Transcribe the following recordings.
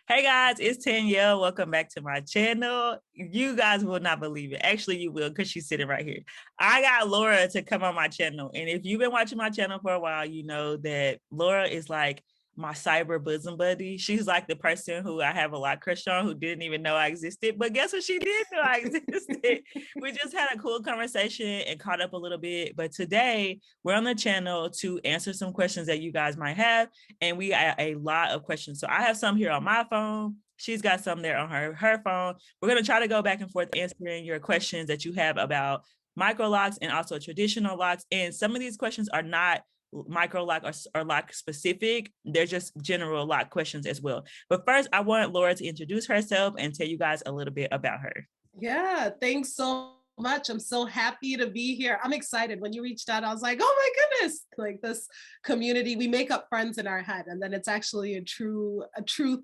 Hey guys, it's Danielle. Welcome back to my channel. You guys will not believe it. Actually, you will because she's sitting right here. I got Laura to come on my channel. And if you've been watching my channel for a while, you know that Laura is like my cyber bosom buddy. She's like the person who I have a lot crush on who didn't even know I existed. But guess what? She did know I existed. We just had a cool conversation and caught up a little bit. But today we're on the channel to answer some questions that you guys might have. And we got a lot of questions. So I have some here on my phone. She's got some there on her phone. We're going to try to go back and forth answering your questions that you have about Microlocs and also traditional locks. And some of these questions are not Microloc or lock specific. They're just general lock questions as well. But first, I want Laura to introduce herself and tell you guys a little bit about her. Yeah, thanks so much. I'm so happy to be here. I'm excited. When you reached out, I was like, oh my goodness, like this community, we make up friends in our head, and then it's actually a true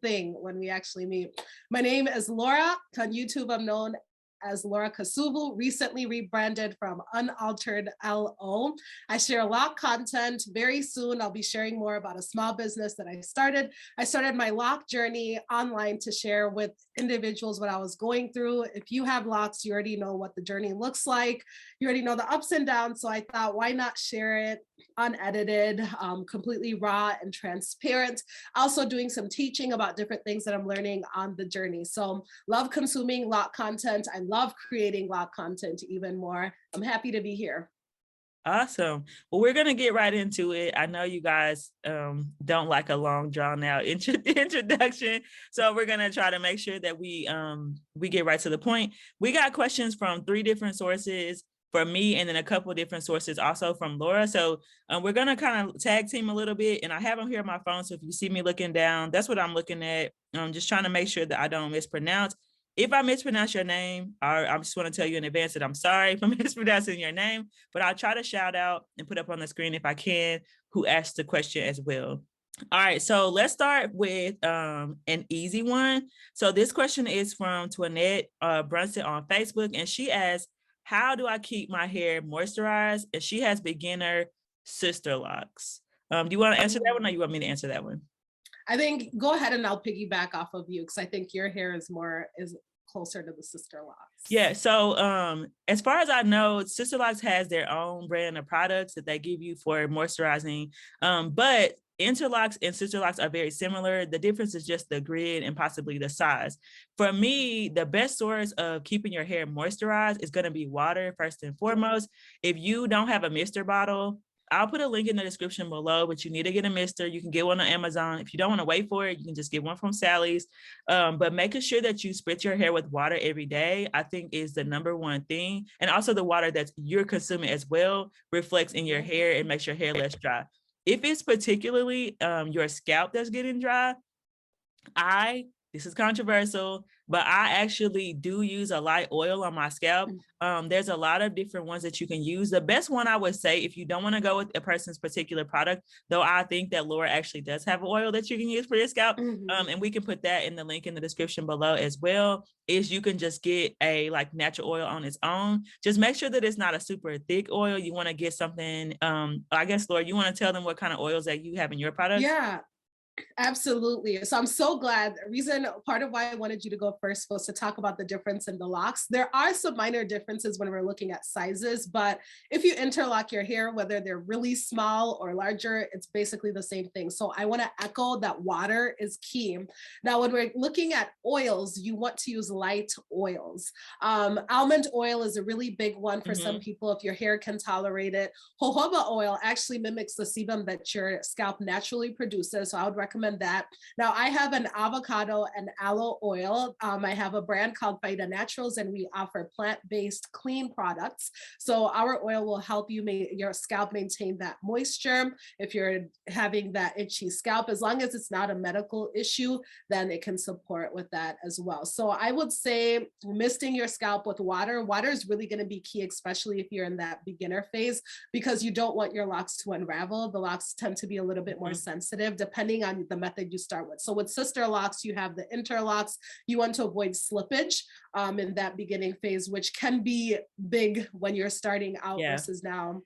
thing when we actually meet. My name is Laura. On YouTube, I'm known as Laura Kasuvu, recently rebranded from Unaltered LO. I share a lot of content. Very soon, I'll be sharing more about a small business that I started. I started my lock journey online to share with individuals what I was going through. If you have locks, you already know what the journey looks like. You already know the ups and downs. So I thought, why not share it unedited, completely raw and transparent. Also doing some teaching about different things that I'm learning on the journey. So love consuming lock content. I love creating lock content even more. I'm happy to be here. Awesome. Well, we're going to get right into it. I know you guys don't like a long drawn out introduction. So we're going to try to make sure that we get right to the point. We got questions from 3 different sources from me and then a couple of different sources also from Laura. So we're going to kind of tag team a little bit, and I have them here on my phone. So if you see me looking down, that's what I'm looking at. I'm just trying to make sure that I don't mispronounce. If I mispronounce your name, I just want to tell you in advance that I'm sorry for mispronouncing your name, but I'll try to shout out and put up on the screen if I can who asked the question as well. All right, so let's start with an easy one. So this question is from Twinette Brunson on Facebook, and she asks, how do I keep my hair moisturized? And she has beginner sister locks. Do you want to answer that one, or you want me to answer that one? I think go ahead and I'll piggyback off of you because I think your hair is closer to the sister locks. Yeah, so as far as I know, Sister Locks has their own brand of products that they give you for moisturizing, but interlocks and sister locks are very similar. The difference is just the grid and possibly the size. For me, the best source of keeping your hair moisturized is going to be water first and foremost. If you don't have a mister bottle, I'll put a link in the description below, but you need to get a mister. You can get one on Amazon. If you don't want to wait for it, you can just get one from Sally's. But making sure that you spritz your hair with water every day, I think is the #1 thing. And also the water that you're consuming as well reflects in your hair and makes your hair less dry. If it's particularly your scalp that's getting dry, this is controversial, but I actually do use a light oil on my scalp. There's a lot of different ones that you can use. The best one I would say, if you don't want to go with a person's particular product, though I think that Laura actually does have oil that you can use for your scalp, and we can put that in the link in the description below as well, is you can just get a natural oil on its own. Just make sure that it's not a super thick oil. You want to get something, I guess, Laura, you want to tell them what kind of oils that you have in your products? Yeah. Absolutely. So I'm so glad. Part of why I wanted you to go first was to talk about the difference in the locks. There are some minor differences when we're looking at sizes, but if you interlock your hair, whether they're really small or larger, it's basically the same thing. So I want to echo that water is key. Now, when we're looking at oils, you want to use light oils. Almond oil is a really big one for some people if your hair can tolerate it. Jojoba oil actually mimics the sebum that your scalp naturally produces. So I would recommend that. Now I have an avocado and aloe oil. I have a brand called Phyta Naturals, and we offer plant-based clean products. So our oil will help you your scalp maintain that moisture. If you're having that itchy scalp, as long as it's not a medical issue, then it can support with that as well. So I would say misting your scalp with water. Water is really going to be key, especially if you're in that beginner phase, because you don't want your locks to unravel. The locks tend to be a little bit more sensitive depending on the method you start with. So with sister locks, you have the interlocks. You want to avoid slippage in that beginning phase, which can be big when you're starting out versus now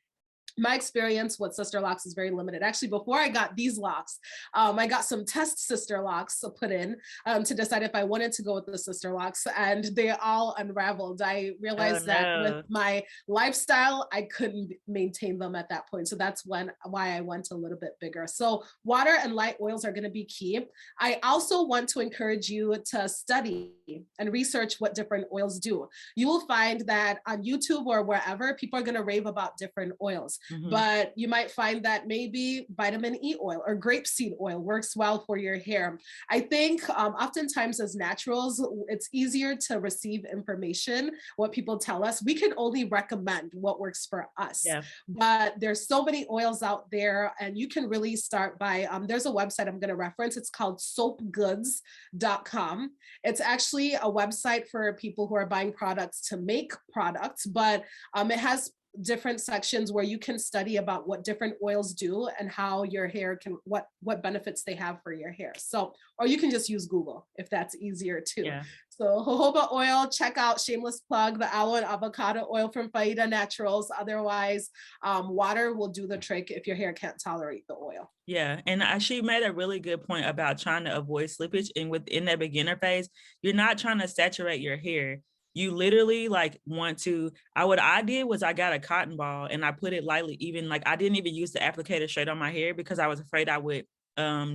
my experience with Sister Locks is very limited. Actually, before I got these locks, I got some test Sister Locks put in to decide if I wanted to go with the Sister Locks, and they all unraveled. I Oh realized that with no. my lifestyle, I couldn't maintain them at that point. So that's why I went a little bit bigger. So water and light oils are going to be key. I also want to encourage you to study and research what different oils do. You will find that on YouTube or wherever, people are going to rave about different oils. But you might find that maybe vitamin E oil or grapeseed oil works well for your hair. I think oftentimes as naturals, it's easier to receive information, what people tell us. We can only recommend what works for us. Yeah. But there's so many oils out there, and you can really start by, there's a website I'm going to reference. It's called soapgoods.com. It's actually a website for people who are buying products to make products, but it has different sections where you can study about what different oils do and how your hair can, what benefits they have for your hair. So, or you can just use Google if that's easier too. Yeah. So jojoba oil, check out, shameless plug, the aloe and avocado oil from Faida Naturals. Otherwise, water will do the trick if your hair can't tolerate the oil. Yeah, and she made a really good point about trying to avoid slippage. And within that beginner phase, you're not trying to saturate your hair. You literally like want to, what I did was I got a cotton ball and I put it lightly, even like I didn't even use the applicator straight on my hair because I was afraid I would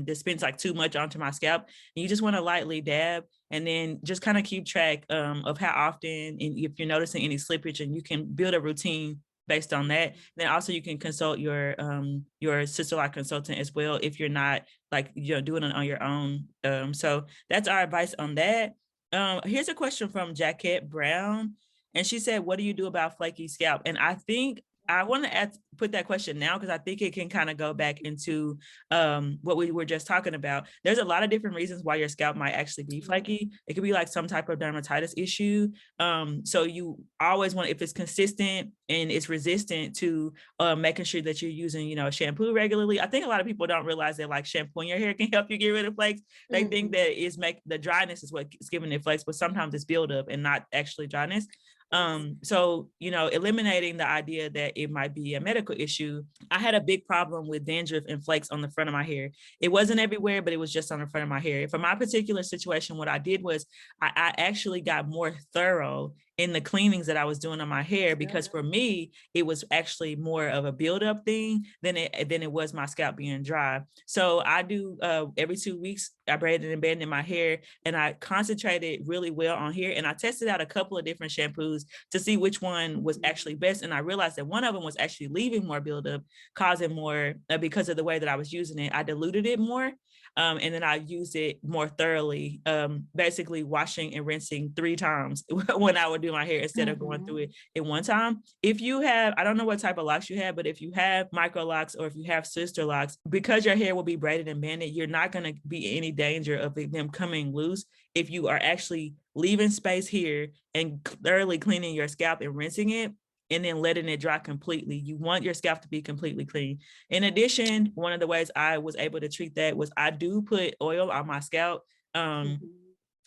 dispense like too much onto my scalp. And you just want to lightly dab and then just kind of keep track of how often, and if you're noticing any slippage, and you can build a routine based on that. Then also you can consult your sister lock consultant as well if you're not like doing it on your own. So that's our advice on that. Here's a question from Jaquette Brown, and she said, "What do you do about flaky scalp?" And I think I want to put that question now because I think it can kind of go back into what we were just talking about. There's a lot of different reasons why your scalp might actually be flaky. It could be like some type of dermatitis issue. So you always want, if it's consistent and it's resistant to making sure that you're using, shampoo regularly. I think a lot of people don't realize that like shampooing your hair can help you get rid of flakes. They think that the dryness is what's giving it flakes, but sometimes it's buildup and not actually dryness. So, eliminating the idea that it might be a medical issue. I had a big problem with dandruff and flakes on the front of my hair. It wasn't everywhere, but it was just on the front of my hair. For my particular situation, what I did was I actually got more thorough in the cleanings that I was doing on my hair, because for me, it was actually more of a buildup thing than it was my scalp being dry. So I do every 2 weeks, I braided and banded my hair, and I concentrated really well on here. And I tested out a couple of different shampoos to see which one was actually best. And I realized that one of them was actually leaving more buildup, causing more because of the way that I was using it. I diluted it more. And then I used it more thoroughly, basically washing and rinsing 3 times when I would do my hair instead of going through it in one time. If you have, I don't know what type of locks you have, but if you have Microlocs or if you have sister locks, because your hair will be braided and banded, you're not going to be in any danger of them coming loose if you are actually leaving space here and thoroughly cleaning your scalp and rinsing it, and then letting it dry completely. You want your scalp to be completely clean. In addition, one of the ways I was able to treat that was I do put oil on my scalp.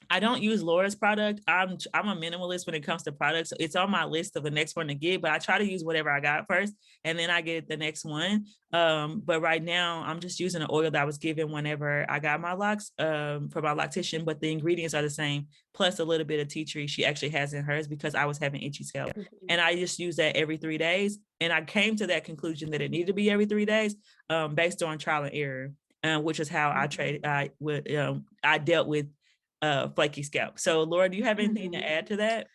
I don't use Laura's product. I'm a minimalist when it comes to products. So it's on my list of the next one to get, but I try to use whatever I got first, and then I get the next one. But right now I'm just using an oil that I was given whenever I got my locks from my loctician, but the ingredients are the same, plus a little bit of tea tree she actually has in hers because I was having itchy scalp. And I just use that every 3 days. And I came to that conclusion that it needed to be every 3 days based on trial and error, which is how I dealt with flaky scalp. So Laura, do you have anything to add to that?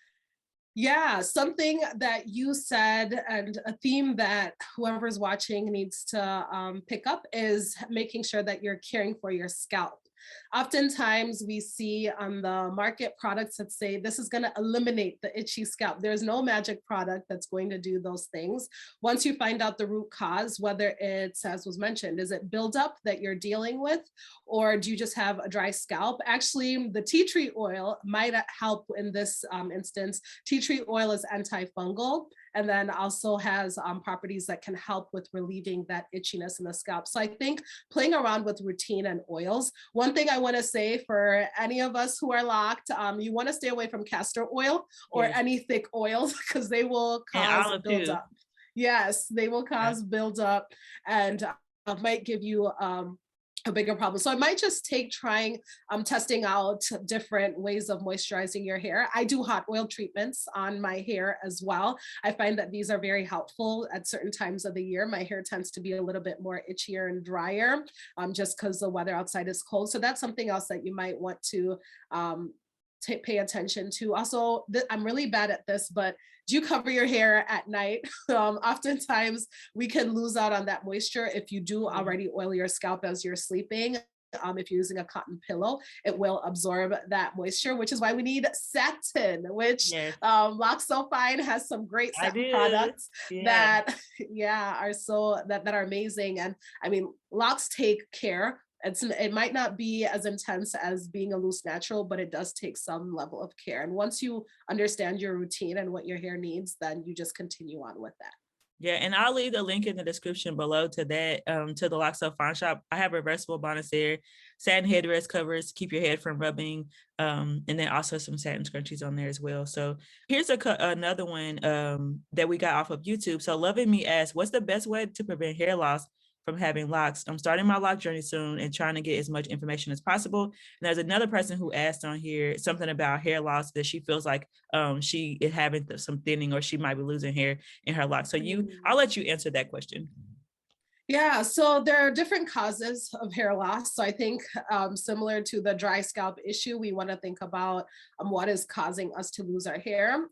Yeah, something that you said and a theme that whoever's watching needs to pick up is making sure that you're caring for your scalp. Oftentimes we see on the market products that say this is going to eliminate the itchy scalp. There's no magic product that's going to do those things. Once you find out the root cause, whether it's, as was mentioned, is it buildup that you're dealing with, or do you just have a dry scalp? Actually, the tea tree oil might help in this instance. Tea tree oil is antifungal, and then also has properties that can help with relieving that itchiness in the scalp. So I think playing around with routine and oils. One thing I want to say for any of us who are locked, you want to stay away from castor oil or any thick oils because they will cause buildup. Yes, they will Yeah. cause buildup and might give you a bigger problem. So I might just take trying testing out different ways of moisturizing your hair. I do hot oil treatments on my hair as well. I find that these are very helpful at certain times of the year. My hair tends to be a little bit more itchier and drier just because the weather outside is cold. So that's something else that you might want to pay attention to. Also, I'm really bad at this, but do you cover your hair at night? Oftentimes we can lose out on that moisture if you do already oil your scalp as you're sleeping. If you're using a cotton pillow, it will absorb that moisture, which is why we need satin, which Yes, Locs So Fine has some great I satin do. products Yeah. that, yeah, are that are amazing. And I mean, Locs take care. It might not be as intense as being a loose natural, but it does take some level of care. And once you understand your routine and what your hair needs, then you just continue on with that. Yeah, and I'll leave the link in the description below to that, to the Locs So Fine shop. I have reversible bonnet satin headrest covers, keep your head from rubbing, and then also some satin scrunchies on there as well. So here's another one that we got off of YouTube. So Loving Me asks, what's the best way to prevent hair loss from having locks? I'm starting my lock journey soon and trying to get as much information as possible. And there's another person who asked on here something about hair loss, that she feels like she is having some thinning, or she might be losing hair in her locks. So I'll let you answer that question. Yeah, so there are different causes of hair loss. So I think similar to the dry scalp issue, we want to think about what is causing us to lose our hair.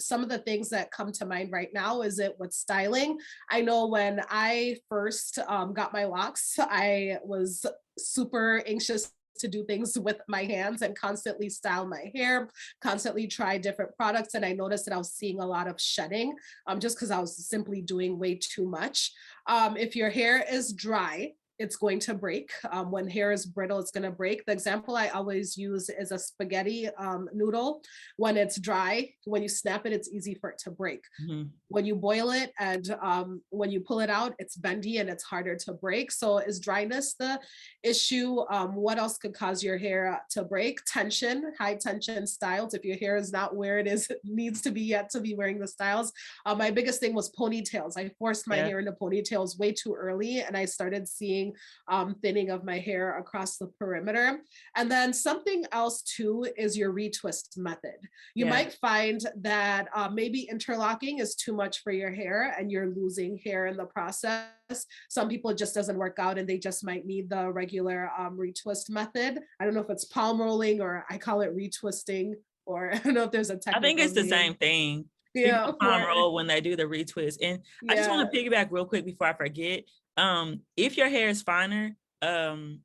Some of the things that come to mind right now is it with styling. I know when I first got my locks, I was super anxious to do things with my hands and constantly style my hair, constantly try different products. And I noticed that I was seeing a lot of shedding just because I was simply doing way too much. If your hair is dry, it's going to break. When hair is brittle, it's going to break. The example I always use is a spaghetti noodle. When it's dry, when you snap it, it's easy for it to break. Mm-hmm. When you boil it and when you pull it out, it's bendy and it's harder to break. So is dryness the issue? What else could cause your hair to break? Tension, high tension styles. If your hair is not where it needs to be yet to be wearing the styles. My biggest thing was ponytails. I forced my Yeah. hair into ponytails way too early, and I started seeing thinning of my hair across the perimeter. And then something else too is your retwist method. You might find that maybe interlocking is too much for your hair and you're losing hair in the process. Some people it just doesn't work out and they just might need the regular retwist method. I don't know if it's palm rolling or I call it retwisting, or I don't know if there's a I think technical it's the name. same thing. Yeah, People palm roll when they do the retwist. And I just want yeah. to piggyback real quick before I forget. If your hair is finer, and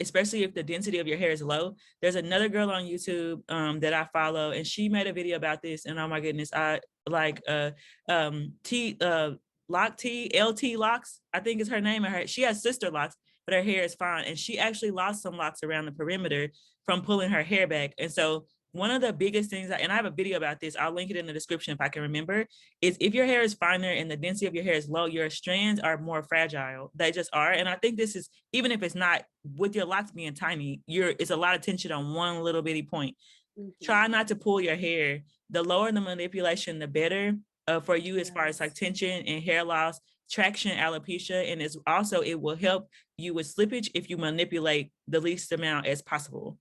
especially if the density of your hair is low, there's another girl on YouTube that I follow, and she made a video about this. And oh my goodness, I like LT Locks, I think is her name. She has sister locks, but her hair is fine. And she actually lost some locks around the perimeter from pulling her hair back. And so one of the biggest things, and I have a video about this, I'll link it in the description if I can remember, is if your hair is finer and the density of your hair is low, your strands are more fragile. They just are. And I think this is, even if it's not, with your locks being tiny, it's a lot of tension on one little bitty point. Try not to pull your hair. The lower the manipulation, the better for you as far as like tension and hair loss, traction, alopecia. And it's also, it will help you with slippage if you manipulate the least amount as possible.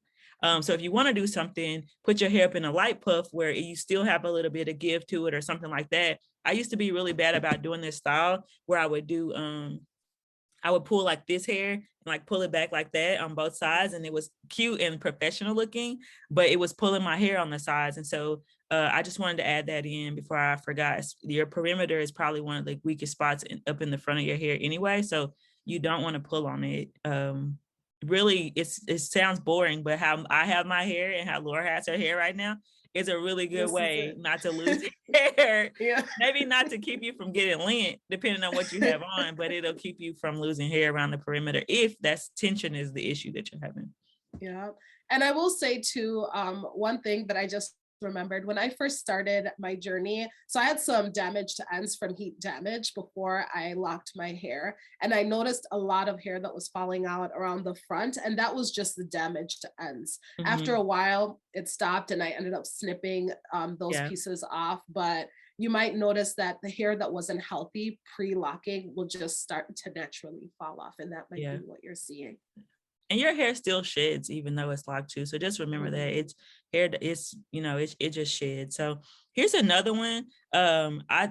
So if you want to do something, put your hair up in a light puff where you still have a little bit of give to it or something like that. I used to be really bad about doing this style where I would do, I would pull like this hair and like pull it back like that on both sides. And it was cute and professional looking, but it was pulling my hair on the sides. And so I just wanted to add that in before I forgot. Your perimeter is probably one of the weakest spots up in the front of your hair anyway. So you don't want to pull on it. Really, it sounds boring, but how I have my hair and how Laura has her hair right now is a really good way not to lose hair. Yeah. Maybe not to keep you from getting lint, depending on what you have on, but it'll keep you from losing hair around the perimeter if that's tension is the issue that you're having. Yeah. And I will say too, one thing that I just remembered when I first started my journey. So I had some damaged ends from heat damage before I locked my hair. And I noticed a lot of hair that was falling out around the front. And that was just the damaged ends. After a while, it stopped and I ended up snipping those pieces off. But you might notice that the hair that wasn't healthy pre-locking will just start to naturally fall off. And that might Yeah. be what you're seeing. And your hair still sheds even though it's locked too. So just remember that it's hair, it's, you know, it just sheds. So here's another one.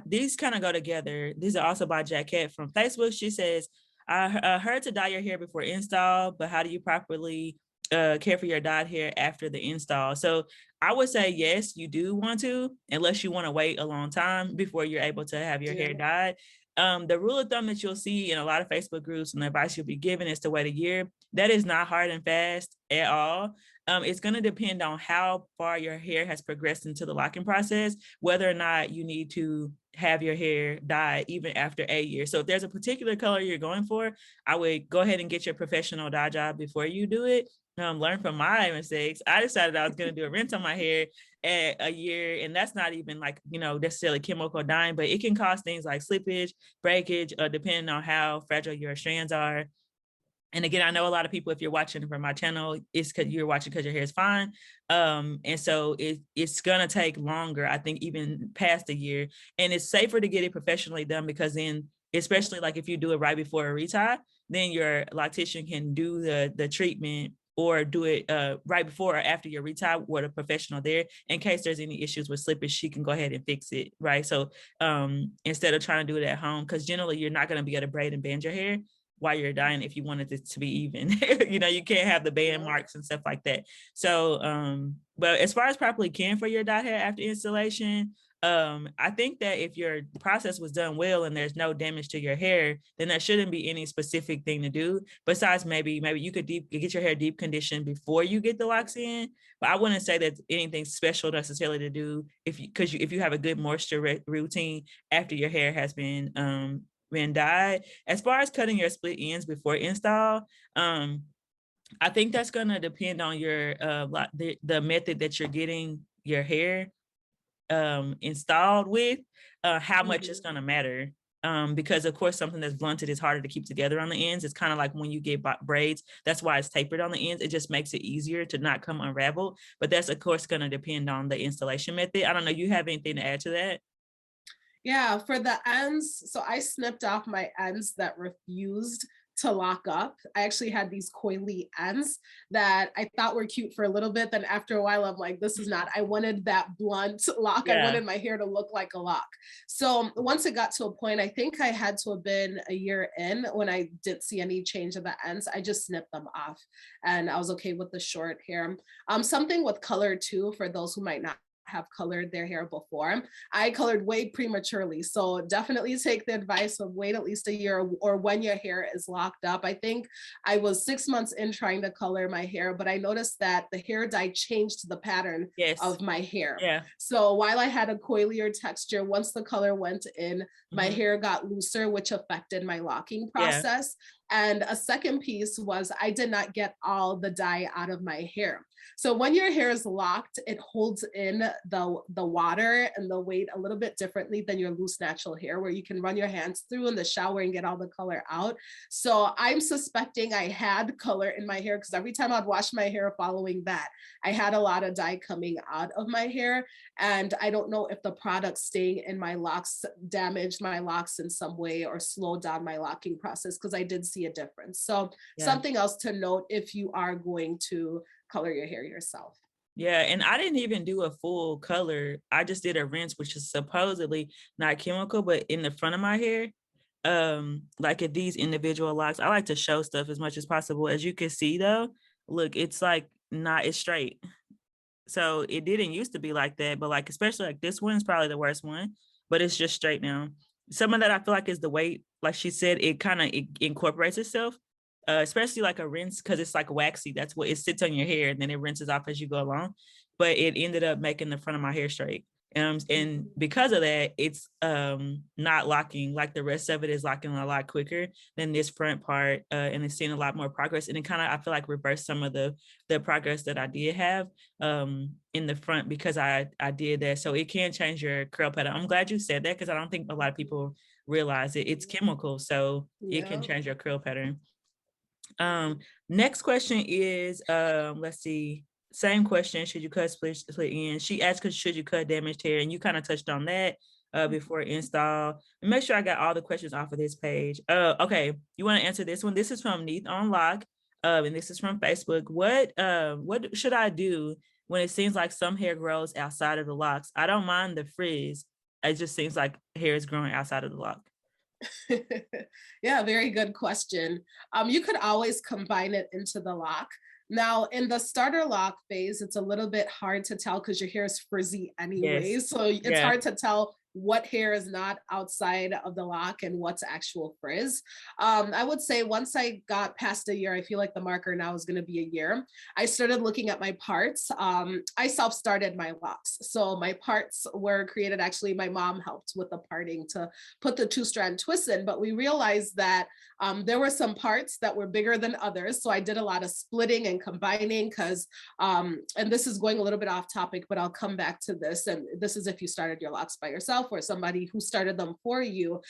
These kind of go together. These are also by Jaquette from Facebook. She says, I heard to dye your hair before install, but how do you properly care for your dyed hair after the install? So I would say, yes, you do want to, unless you want to wait a long time before you're able to have your hair dyed. The rule of thumb that you'll see in a lot of Facebook groups and the advice you'll be given is to wait a year. That is not hard and fast at all. It's going to depend on how far your hair has progressed into the locking process, whether or not you need to have your hair dyed even after a year. So if there's a particular color you're going for, I would go ahead and get your professional dye job before you do it. Learn from my mistakes. I decided I was going to do a rinse on my hair at a year, and that's not even like, you know, necessarily chemical dyeing, but it can cause things like slippage, breakage, depending on how fragile your strands are. And again, I know a lot of people, if you're watching from my channel, it's because you're watching because your hair is fine. And so it's going to take longer, I think, even past a year. And it's safer to get it professionally done, because then, especially like if you do it right before a retie, then your loctician can do the treatment or do it right before or after your retie with a professional there. In case there's any issues with slippage, she can go ahead and fix it, right? So instead of trying to do it at home, because generally you're not going to be able to braid and bend your hair while you're dyeing if you wanted it to be even. You know, you can't have the band marks and stuff like that. So but as far as properly caring for your dye hair after installation, I think that if your process was done well and there's no damage to your hair, then there shouldn't be any specific thing to do. Besides, maybe you could get your hair deep conditioned before you get the locks in. But I wouldn't say that anything special necessarily to do if you have a good moisture routine after your hair has been dyed. As far as cutting your split ends before install, I think that's going to depend on your the method that you're getting your hair installed with, how much it's going to matter. Because of course, something that's blunted is harder to keep together on the ends. It's kind of like when you get braids, that's why it's tapered on the ends. It just makes it easier to not come unraveled. But that's of course going to depend on the installation method. I don't know, you have anything to add to that? Yeah, for the ends, so I snipped off my ends that refused to lock up. I actually had these coily ends that I thought were cute for a little bit. Then after a while, I'm like, this is not, I wanted that blunt lock. Yeah. I wanted my hair to look like a lock. So once it got to a point, I think I had to have been a year in when I didn't see any change of the ends. I just snipped them off and I was okay with the short hair. Something with color too, for those who might not have colored their hair before. I colored way prematurely. So definitely take the advice of wait at least a year or when your hair is locked up. I think I was 6 months in trying to color my hair, but I noticed that the hair dye changed the pattern of my hair. Yeah. So while I had a coilier texture, once the color went in, my hair got looser, which affected my locking process. And a second piece was I did not get all the dye out of my hair. So when your hair is locked, it holds in the water and the weight a little bit differently than your loose natural hair, where you can run your hands through in the shower and get all the color out. So I'm suspecting I had color in my hair because every time I'd wash my hair following that, I had a lot of dye coming out of my hair. And I don't know if the product staying in my locks damaged my locks in some way or slowed down my locking process, because I did see a difference. So something else to note if you are going to color your hair yourself. Yeah, and I didn't even do a full color. I just did a rinse, which is supposedly not chemical, but in the front of my hair. Like at these individual locks, I like to show stuff as much as possible. As you can see though, look, it's like not as straight. So it didn't used to be like that, but like, especially like this one is probably the worst one, but it's just straight now. Some of that I feel like is the weight. Like she said, it kind of incorporates itself. Especially like a rinse, because it's like waxy. That's what it sits on your hair and then it rinses off as you go along. But it ended up making the front of my hair straight. And because of that, it's not locking like the rest of it is locking a lot quicker than this front part. And it's seeing a lot more progress. And it kind of, I feel like, reversed some of the progress that I did have in the front because I did that. So it can change your curl pattern. I'm glad you said that because I don't think a lot of people realize it. It's chemical, so it can change your curl pattern. Next question is, let's see, same question. Should you cut split ends? She asked, should you cut damaged hair? And you kind of touched on that. before install. And make sure I got all the questions off of this page. Okay, you want to answer this one? This is from Neath on Loc, and this is from Facebook. What should I do when it seems like some hair grows outside of the locks? I don't mind the frizz. It just seems like hair is growing outside of the lock. Yeah, very good question. You could always combine it into the lock. Now, in the starter lock phase, it's a little bit hard to tell because your hair is frizzy anyway. Yes. So it's hard to tell what hair is not outside of the lock and what's actual frizz. I would say once I got past a year, I feel like the marker now is going to be a year. I started looking at my parts. I self-started my locks. So my parts were created, actually, my mom helped with the parting to put the 2-strand twists in, but we realized that there were some parts that were bigger than others. So I did a lot of splitting and combining because, and this is going a little bit off topic, but I'll come back to this. And this is if you started your locks by yourself or somebody who started them for you.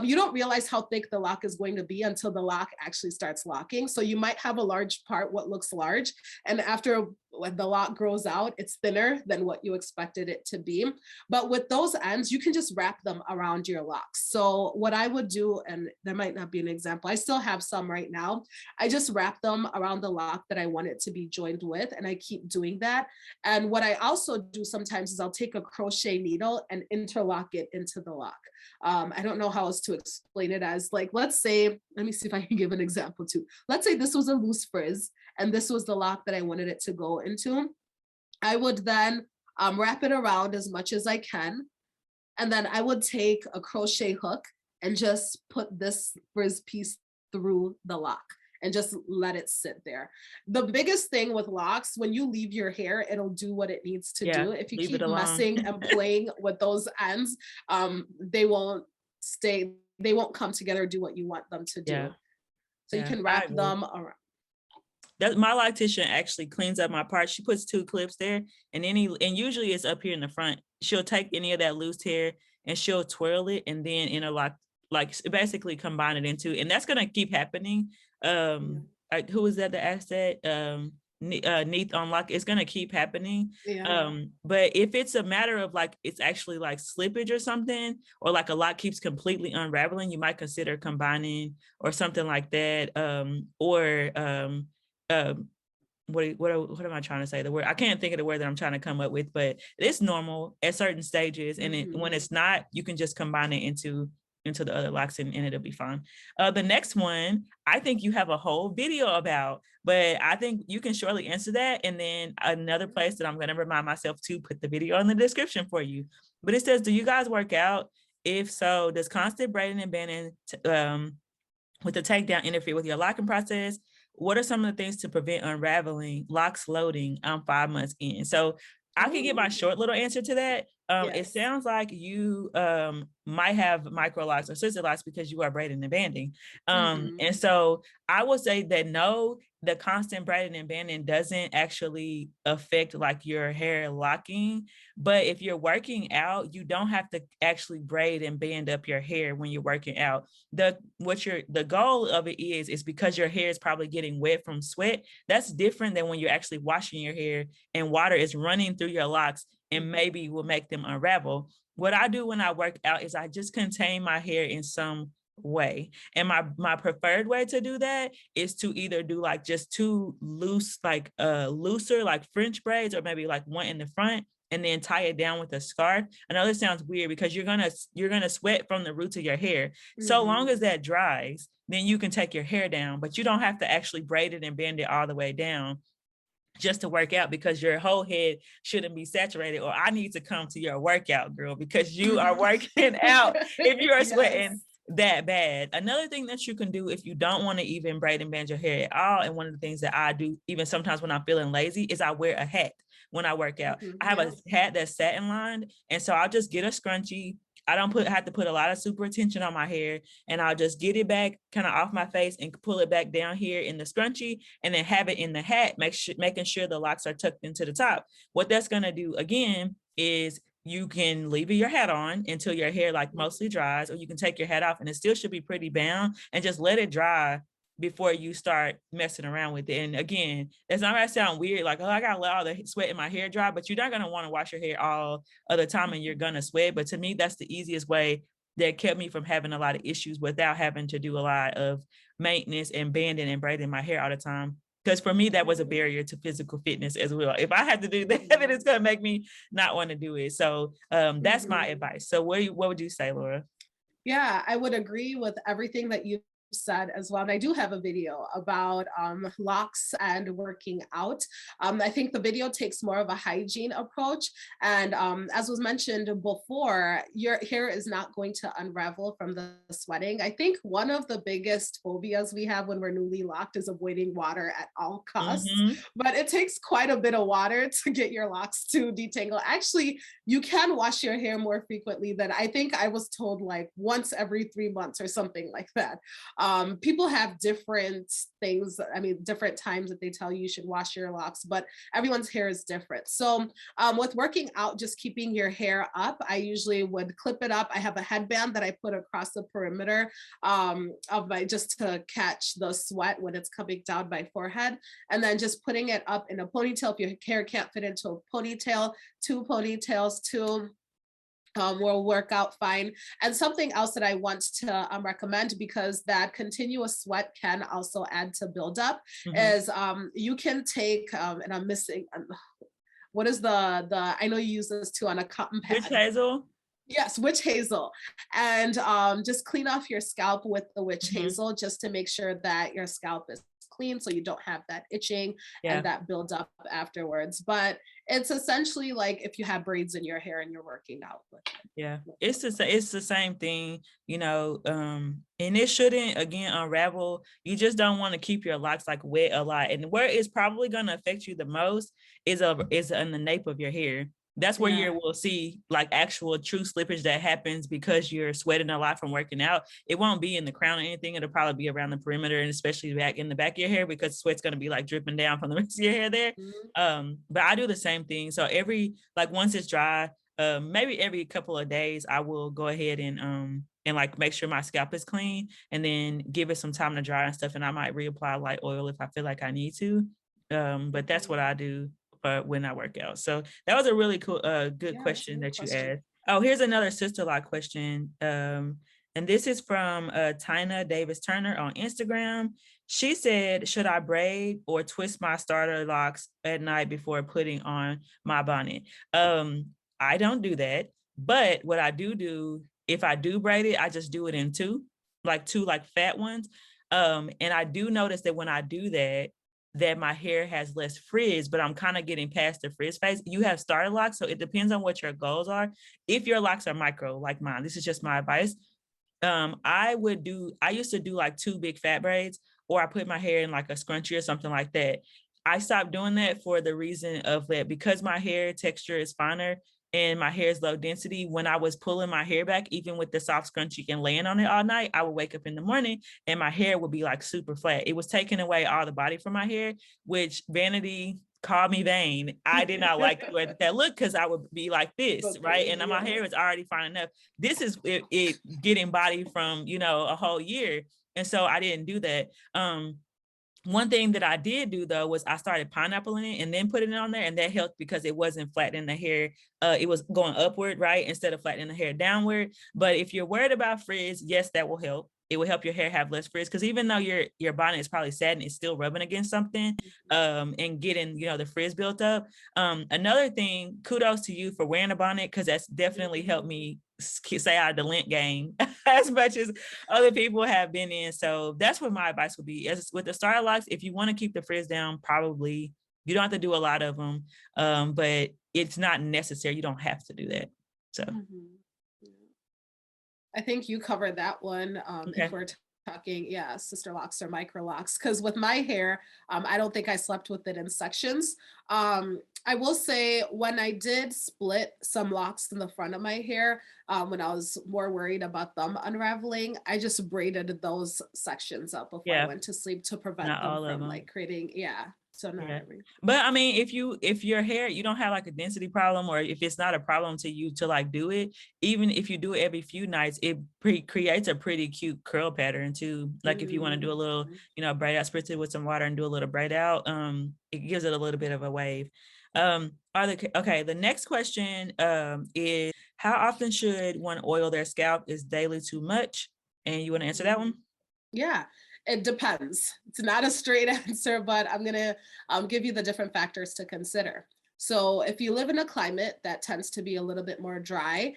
You don't realize how thick the lock is going to be until the lock actually starts locking. So you might have a large part, what looks large, and after when the lock grows out, it's thinner than what you expected it to be. But with those ends, you can just wrap them around your locks. So what I would do, and there might not be an example, I still have some right now. I just wrap them around the lock that I want it to be joined with, and I keep doing that. And what I also do sometimes is I'll take a crochet needle and interlock it into the lock. I don't know how else to explain it as, like, let's say, let me see if I can give an example too. Let's say this was a loose frizz and this was the lock that I wanted it to go into. I would then wrap it around as much as I can. And then I would take a crochet hook and just put this frizz piece through the lock and just let it sit there. The biggest thing with locks, when you leave your hair, it'll do what it needs to do. If you keep messing and playing with those ends, they won't stay, they won't come together, do what you want them to do. So you can wrap them around. My loctician actually cleans up my parts. She puts 2 clips there, and usually it's up here in the front. She'll take any of that loose hair and she'll twirl it and then interlock, like basically combine it into, and that's gonna keep happening. Who was that that asked that? Neath on Loc, it's gonna keep happening. But if it's a matter of like it's actually like slippage or something, or like a lock keeps completely unraveling, you might consider combining or something like that. What am I trying to say? The word, I can't think of the word that I'm trying to come up with, but it's normal at certain stages, and when it's not, you can just combine it into the other locks and it'll be fine. The next one, I think you have a whole video about, but I think you can surely answer that. And then another place that I'm going to remind myself to put the video in the description for you. But it says, do you guys work out? If so, does constant braiding and banding with the takedown interfere with your locking process? What are some of the things to prevent unraveling, locks loading? I'm 5 months in. So I can give my short little answer to that. It sounds like you might have Microlocs or sisterlocks because you are braiding and banding. And so I would say that no, the constant braiding and banding doesn't actually affect like your hair locking. But if you're working out, you don't have to actually braid and band up your hair when you're working out. The goal of it is because your hair is probably getting wet from sweat. That's different than when you're actually washing your hair and water is running through your locks and maybe will make them unravel. What I do when I work out is I just contain my hair in some way. And my preferred way to do that is to either do like just 2 loose, like looser, like French braids, or maybe like one in the front and then tie it down with a scarf. I know this sounds weird because you're gonna sweat from the roots of your hair. So long as that dries, then you can take your hair down, but you don't have to actually braid it and bend it all the way down just to work out, because your whole head shouldn't be saturated. Or I need to come to your workout, girl, because you are working out if you are sweating that bad. Another thing that you can do if you don't want to even braid and band your hair at all, and one of the things that I do even sometimes when I'm feeling lazy, is I wear a hat when I work out. I have a hat that's satin lined, and so I'll just get a scrunchie. I don't have to put a lot of super attention on my hair, and I'll just get it back kind of off my face and pull it back down here in the scrunchie, and then have it in the hat, making sure the locks are tucked into the top. What that's going to do again is you can leave your hat on until your hair like mostly dries, or you can take your hat off and it still should be pretty bound, and just let it dry before you start messing around with it. And again, that's not gonna sound weird, like, oh, I gotta let all the sweat in my hair dry, but you're not gonna want to wash your hair all of the time and you're gonna sweat. But to me, that's the easiest way that kept me from having a lot of issues without having to do a lot of maintenance and banding and braiding my hair all the time. Because for me, that was a barrier to physical fitness as well. If I had to do that, then it's gonna make me not want to do it. So that's my advice. So what would you say, Laura? Yeah, I would agree with everything that you said as well. And I do have a video about locks and working out. I think the video takes more of a hygiene approach. And as was mentioned before, your hair is not going to unravel from the sweating. I think one of the biggest phobias we have when we're newly locked is avoiding water at all costs. But it takes quite a bit of water to get your locks to detangle. Actually, you can wash your hair more frequently than I think I was told, like once every 3 months or something like that. People have different things, I mean, different times that they tell you should wash your locks, but everyone's hair is different. So with working out, just keeping your hair up, I usually would clip it up. I have a headband that I put across the perimeter of my, just to catch the sweat when it's coming down my forehead, and then just putting it up in a ponytail. If your hair can't fit into a ponytail, 2 ponytails, 2 will work out fine. And something else that I want to recommend, because that continuous sweat can also add to buildup, is you can take, and I'm missing, what is the, I know you use this too on a cotton pad. Witch hazel? Yes, witch hazel. And just clean off your scalp with the witch hazel, just to make sure that your scalp is clean, so you don't have that itching and that build up afterwards. But it's essentially like if you have braids in your hair and you're working out with it. Yeah, it's the same thing, you know, and it shouldn't, again, unravel. You just don't want to keep your locks like wet a lot. And where it's probably going to affect you the most is in the nape of your hair. That's where you will see like actual true slippage that happens because you're sweating a lot from working out. It won't be in the crown or anything. It'll probably be around the perimeter, and especially back in the back of your hair, because sweat's going to be like dripping down from the rest of your hair there. But I do the same thing. So once it's dry, maybe every couple of days, I will go ahead and like make sure my scalp is clean, and then give it some time to dry and stuff. And I might reapply light oil if I feel like I need to. But that's what I do when I work out. So that was a really cool, good question that you asked. Oh, here's another sister lock question. And this is from Tina Davis Turner on Instagram. She said, should I braid or twist my starter locks at night before putting on my bonnet? I don't do that. But what I do, if I do braid it, I just do it in two fat ones. And I do notice that when I do that my hair has less frizz, but I'm kind of getting past the frizz phase. You have starter locks, so it depends on what your goals are. If your locks are micro, like mine, this is just my advice. I used to do like 2 big fat braids, or I put my hair in like a scrunchie or something like that. I stopped doing that for the reason of that, because my hair texture is finer and my hair is low density. When I was pulling my hair back, even with the soft scrunchie and laying on it all night, I would wake up in the morning and my hair would be like super flat. It was taking away all the body from my hair, which vanity, call me vain. I did not like the way that looked, because I would be like this, right? And my hair is already fine enough. This is it getting body from, a whole year. And so I didn't do that. One thing that I did do though was I started pineappling it and then putting it on there, and that helped because it wasn't flattening the hair. It was going upward, right, instead of flattening the hair downward. But if you're worried about frizz, yes, that will help. It will help your hair have less frizz, because even though your bonnet is probably satin, it's still rubbing against something and getting the frizz built up. Another thing, kudos to you for wearing a bonnet, because that's definitely helped me stay out of the lint game as much as other people have been in. So that's what my advice would be. As with the starter locks, if you want to keep the frizz down, probably you don't have to do a lot of them, but it's not necessary. You don't have to do that. So I think you covered that one. If we're talking, sister locks or micro locks, because with my hair, I don't think I slept with it in sections. I will say, when I did split some locks in the front of my hair, when I was more worried about them unraveling, I just braided those sections up before I went to sleep to prevent them from like creating, So not Yeah. every. But I mean, if your hair, you don't have like a density problem, or if it's not a problem to you to like do it, even if you do it every few nights, it creates a pretty cute curl pattern too. Like if you want to do a little, braid out, spritz it with some water and do a little braid out, it gives it a little bit of a wave. The next question is, how often should one oil their scalp? Is daily too much? And you want to answer that one? Yeah, it depends. It's not a straight answer, but I'm gonna give you the different factors to consider. So if you live in a climate that tends to be a little bit more dry,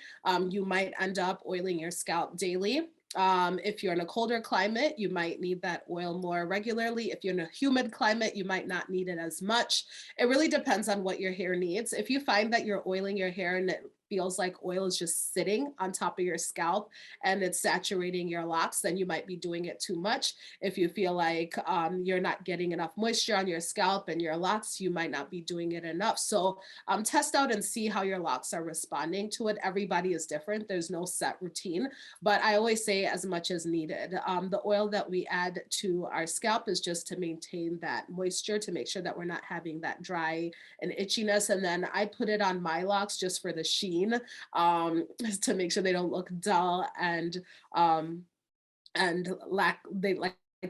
you might end up oiling your scalp daily. If you're in a colder climate, you might need that oil more regularly. If you're in a humid climate, you might not need it as much. It really depends on what your hair needs. If you find that you're oiling your hair and it feels like oil is just sitting on top of your scalp and it's saturating your locks, then you might be doing it too much. If you feel like you're not getting enough moisture on your scalp and your locks, you might not be doing it enough. So test out and see how your locks are responding to it. Everybody is different. There's no set routine, but I always say as much as needed. The oil that we add to our scalp is just to maintain that moisture, to make sure that we're not having that dry and itchiness. And then I put it on my locks just for the sheen, to make sure they don't look dull and they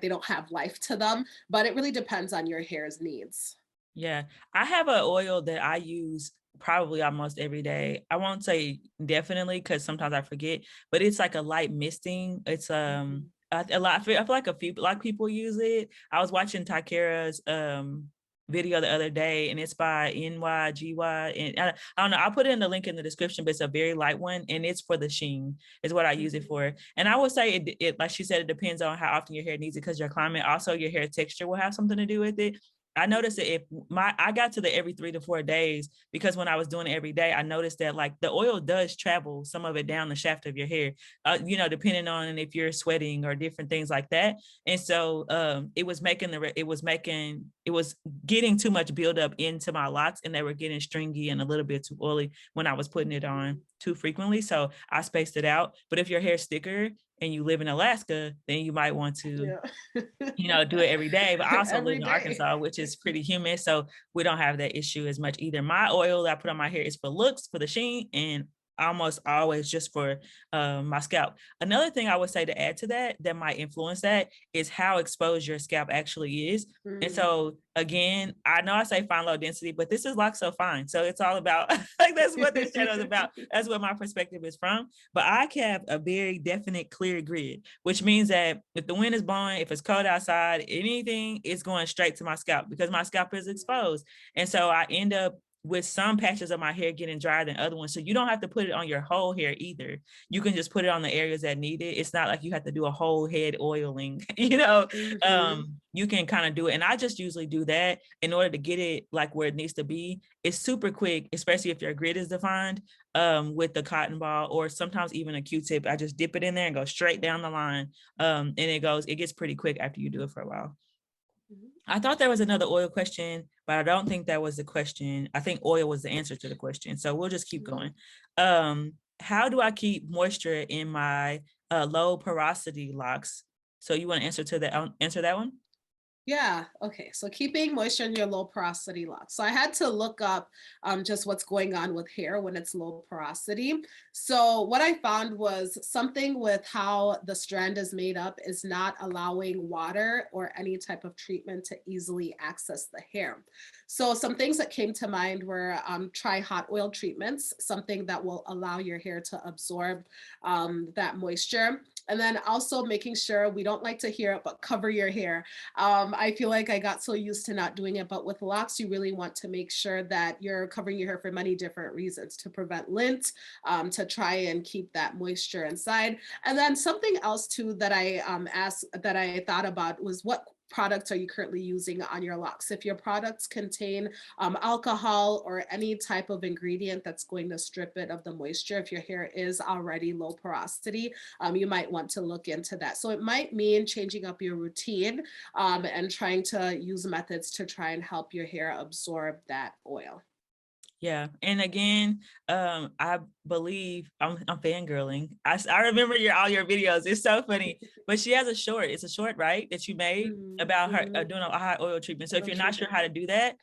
don't have life to them. But it really depends on your hair's needs. Yeah, I have an oil that I use probably almost every day. I won't say definitely because sometimes I forget, but it's like a light misting. It's a lot. I feel like a lot of people use it. I was watching Takara's video the other day, and it's by NYGY, and I don't know. I'll put it in the link in the description, but it's a very light one, and it's for the sheen. Is what I use it for. And I would say it like she said, it depends on how often your hair needs it because your climate, also your hair texture will have something to do with it. I noticed that if I got to the every 3 to 4 days, because when I was doing it every day, I noticed that like the oil does travel some of it down the shaft of your hair, depending on if you're sweating or different things like that. And so it was getting too much buildup into my locks, and they were getting stringy and a little bit too oily when I was putting it on too frequently. So I spaced it out. But if your hair's thicker and you live in Alaska, then you might want to do it every day. But I also live in Arkansas, which is pretty humid. So we don't have that issue as much either. My oil that I put on my hair is for looks, for the sheen, and almost always just for my scalp. Another thing I would say to add to that might influence that is how exposed your scalp actually is. And so again, I know I say fine low density, but this is Locs So Fine. So it's all about like that's what this channel is about. That's what my perspective is from. But I have a very definite clear grid, which means that if the wind is blowing, if it's cold outside, anything is going straight to my scalp because my scalp is exposed. And so I end up with some patches of my hair getting drier than other ones. So you don't have to put it on your whole hair either. You can just put it on the areas that need it. It's not like you have to do a whole head oiling, you can kind of do it. And I just usually do that in order to get it like where it needs to be. It's super quick, especially if your grid is defined with the cotton ball or sometimes even a Q-tip. I just dip it in there and go straight down the line. And it gets pretty quick after you do it for a while. I thought there was another oil question, but I don't think that was the question. I think oil was the answer to the question. So we'll just keep going. How do I keep moisture in my low porosity locks? So you want to answer that one? Yeah, okay. So keeping moisture in your low porosity locks. So I had to look up just what's going on with hair when it's low porosity. So what I found was something with how the strand is made up is not allowing water or any type of treatment to easily access the hair. So some things that came to mind were try hot oil treatments, something that will allow your hair to absorb that moisture. And then also making sure, we don't like to hear it, but cover your hair. I feel like I got so used to not doing it, but with locks, you really want to make sure that you're covering your hair for many different reasons, to prevent lint, to try and keep that moisture inside. And then something else too that I thought about was what products are you currently using on your locks? If your products contain alcohol or any type of ingredient that's going to strip it of the moisture, if your hair is already low porosity, you might want to look into that. So it might mean changing up your routine and trying to use methods to try and help your hair absorb that oil. Yeah. And again, I believe I'm fangirling. I remember all your videos. It's so funny. But she has a short. It's a short, right? That you made about her doing a hot oil treatment. So if you're not sure how to do that,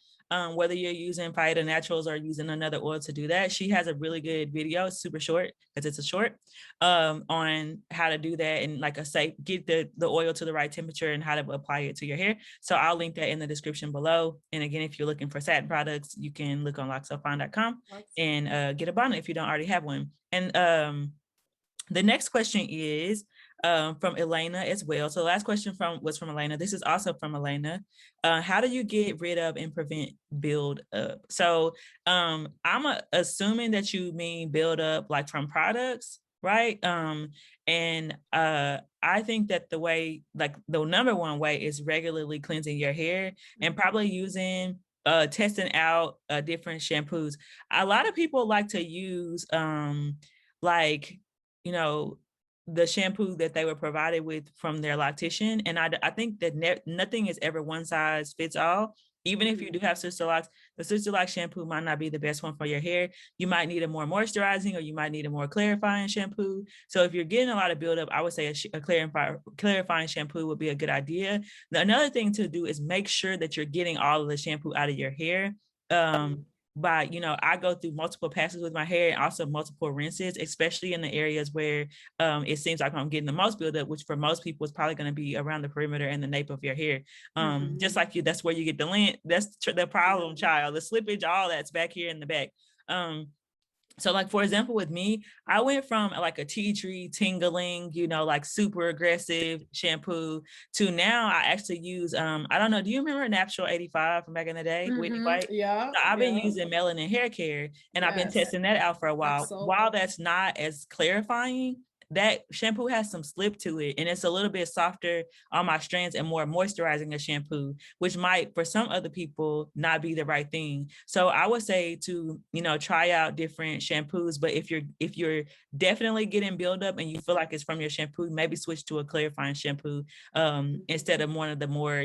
whether you're using Phyto Naturals or using another oil to do that, she has a really good video. It's super short because it's a short on how to do that and like get the oil to the right temperature and how to apply it to your hair. So I'll link that in the description below. And again, if you're looking for satin products, you can look on locsofine.com and get a bonnet if you don't already have one. And the next question is from Elena as well. So the last question was from Elena. This is also from Elena. How do you get rid of and prevent build up? So I'm assuming that you mean build up like from products, right? And I think that the number one way is regularly cleansing your hair and probably using testing out different shampoos. A lot of people like to use like, you know, the shampoo that they were provided with from their loctician. And I think that nothing is ever one size fits all. Even if you do have Sister Locks, the Sister Locks shampoo might not be the best one for your hair. You might need a more moisturizing or you might need a more clarifying shampoo. So if you're getting a lot of buildup, I would say a clarifying shampoo would be a good idea. Another thing to do is make sure that you're getting all of the shampoo out of your hair. By, I go through multiple passes with my hair and also multiple rinses, especially in the areas where it seems like I'm getting the most buildup, which for most people is probably going to be around the perimeter and the nape of your hair. Just like you, that's where you get the lint. That's the problem, child. The slippage, all that's back here in the back. So like, for example, with me, I went from like a tea tree tingling, like super aggressive shampoo to now I actually use, I don't know. Do you remember Natural 85 from back in the day? Whitney White? Yeah. So I've been using melanin hair care and I've been testing that out for a while. Absolutely. While that's not as clarifying, that shampoo has some slip to it and it's a little bit softer on my strands and more moisturizing a shampoo, which might for some other people not be the right thing. So I would say to, try out different shampoos, but if you're definitely getting buildup and you feel like it's from your shampoo, maybe switch to a clarifying shampoo instead of one of the more,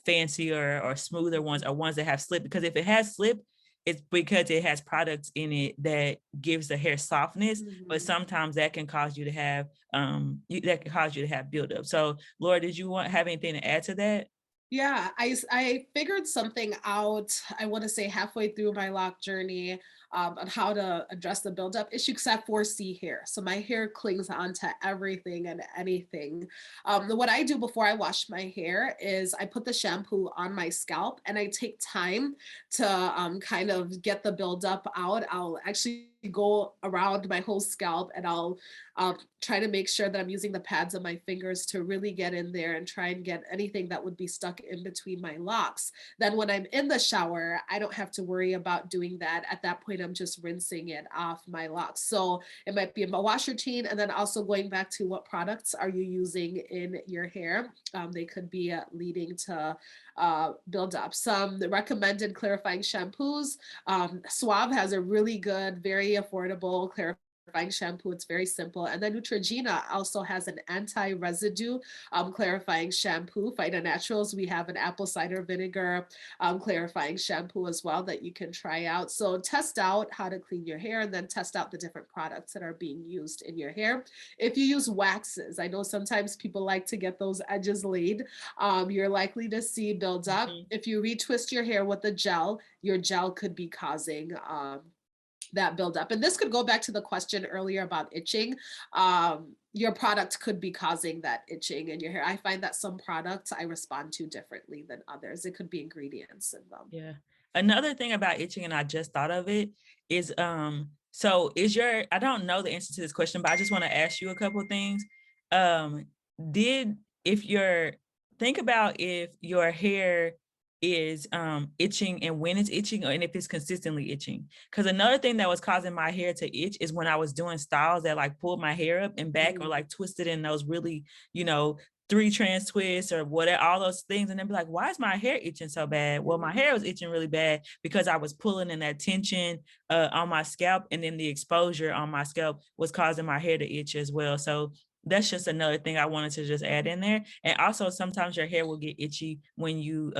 fancier or smoother ones or ones that have slip, because if it has slip, it's because it has products in it that gives the hair softness, but sometimes that can cause you to have buildup. So Laura, did you have anything to add to that? Yeah, I figured something out, I want to say halfway through my lock journey on how to address the buildup issue, because I have 4C hair. So my hair clings onto everything and anything. What I do before I wash my hair is I put the shampoo on my scalp and I take time to kind of get the buildup out. I'll actually go around my whole scalp and I'll try to make sure that I'm using the pads of my fingers to really get in there and try and get anything that would be stuck in between my locks. Then when I'm in the shower, I don't have to worry about doing that. At that point, I'm just rinsing it off my locks. So it might be a wash routine, and then also going back to what products are you using in your hair. They could be leading to build up. Some recommended clarifying shampoos. Suave has a really good, very affordable clarifying shampoo. It's very simple. And then Neutrogena also has an anti-residue clarifying shampoo. Phyto Naturals, we have an apple cider vinegar clarifying shampoo as well that you can try out. So test out how to clean your hair and then test out the different products that are being used in your hair. If you use waxes, I know sometimes people like to get those edges laid. You're likely to see buildup. If you retwist your hair with a gel, your gel could be causing that buildup. And this could go back to the question earlier about itching. Your product could be causing that itching in your hair. I find that some products I respond to differently than others. It could be ingredients in them. Yeah. Another thing about itching, and I just thought of it, is so I don't know the answer to this question, but I just want to ask you a couple of things. Think about if your hair is itching and when it's itching and if it's consistently itching. Because another thing that was causing my hair to itch is when I was doing styles that like pulled my hair up and back or like twisted in those really, 3 trans twists or whatever, all those things. And then be like, why is my hair itching so bad? Well, my hair was itching really bad because I was pulling in that tension on my scalp, and then the exposure on my scalp was causing my hair to itch as well. So that's just another thing I wanted to just add in there. And also sometimes your hair will get itchy when you